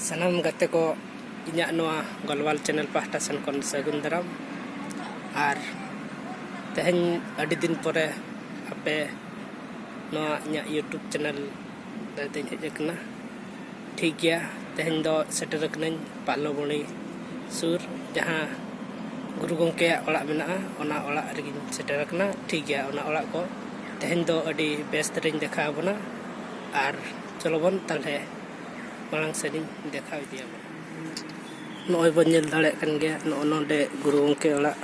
Sanam gate ko inya noa Golwal channel pahta sen kon sagun daram ar tehn adi din pore ape noa inya YouTube channel dating hejakna ठीक गया तेहन दो shutter Kanan पालोबणी सुर जहाँ गुरु गंके ओला मेना ओना ओला रेगिन shutter कना ठीक गया ओना ओला को तेहन दो अडी बेस्ट रिन देखा बना आर चलो बन तले मांग सेनिन देखा दिया नॉय बन नेल दाड़े कन गया नोंडे गुरु गंके ओला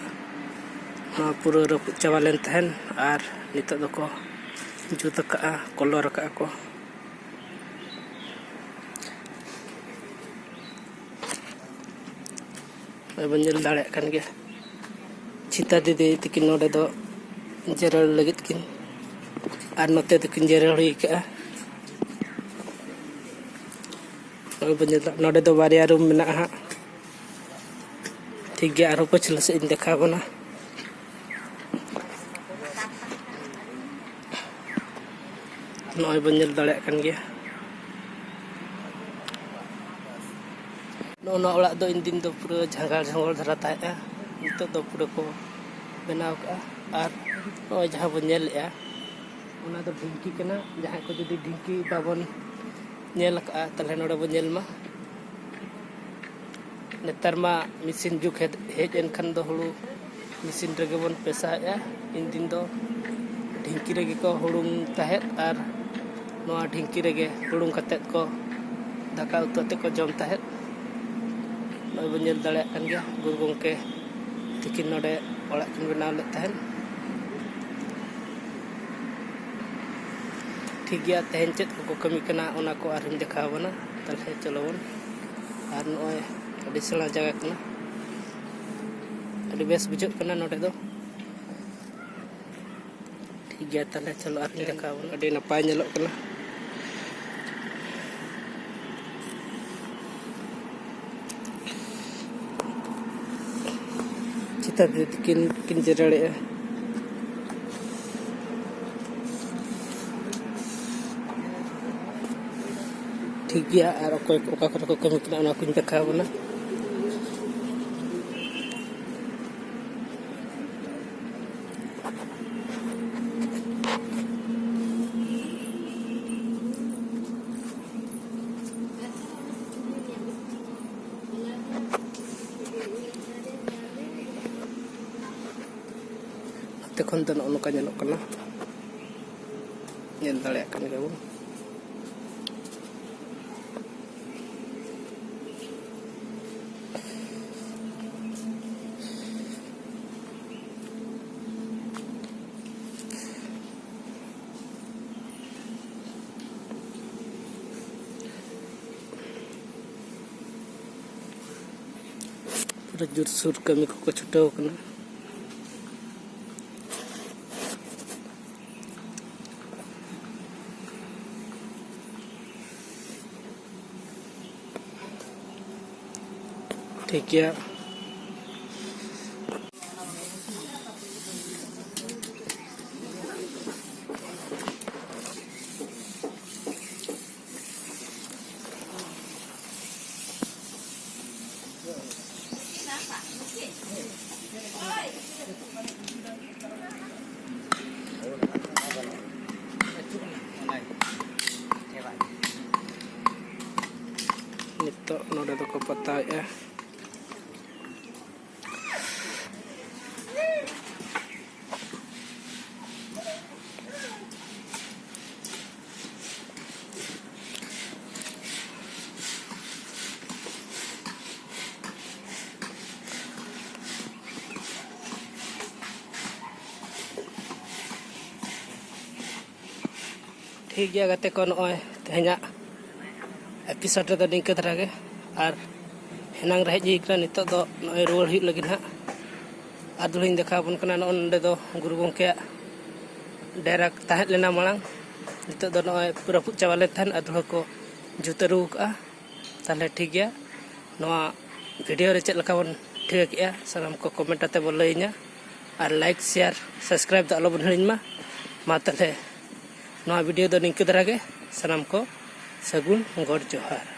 ना पूरा रप चावलेन तहन आर नितो दको जुत का कलर का को बंजल दाड़े कन गया चिता दीदी तकिन नोडे दो जेरल लगित किन आर नोते तकिन जेरल हुई का बंजल नोडे दो बारिया रूम मेना हा ठीक गया आरो पछल से इन देखा बना नोय बंजल दाड़े कन गया नोना ओला दो इन दिन दो पूरा झंगाल झंगल धरा ताया नितो दो पूरा को बनाव का आर नोय जहां बन नेल या ओना दो ढिंकी कना जहां को जदी ढिंकी बाबन नेल का तले नोडे बन नेल मा नेतर मा मशीन जुग हेज एन खन दो हुड़ू मशीन रेगे बन पेसा या इन दिन दो ढिंकी रेगे को हुड़ुम ताहेत आर नोआ ढिंकी रेगे हुड़ुम कतेत को दाका उतते को जम ताहेत बंजल दाड़े कन गया गुरु गंके तिकिन नोडे ओला किन बनाव ले तहन ठीक गया तहन चेत को कमी कना ओना को आरिन देखा बना तले चलो बन आर नोय अडी सेला जगह कना अडी बेस बुझो कना नोडे दो ठीक गया तले चलो आरिन देखा बना अडी नपाय नेलो कना चिता किन जरड़े ठीक गया और कोई ओका को कमी कना ओना कुन देखा बना तेखन तो नोका नेलो कना नेल दाड़े कन गया बन पूरा जोर सुर कमी को छुटाव कना ठीक है नितो नोडे दो को पता है ठीक गया गते को नय तेहना एपिसोड रे निंका धरा गे और हेनांग रहे जी कना नितो दो नय रुवाड़ हुई लगिन हा आर दुलिन देखा बन कना नोंडे दो गुरु गंके डेरा ताहेत लेना मांग नितो दो नय पूरा पुक चावाले थान आदुह को जुतरू का ताले ठीक गया नोआ वीडियो रे चेत लका बन ठीक गया साराम को कमेंट आते बोल लइना और लाइक शेयर सब्सक्राइब द आलो बन हरिन मा ताले नोआ वीडियो दो निंका धरा गे साराम को सगुन गॉड जोहार।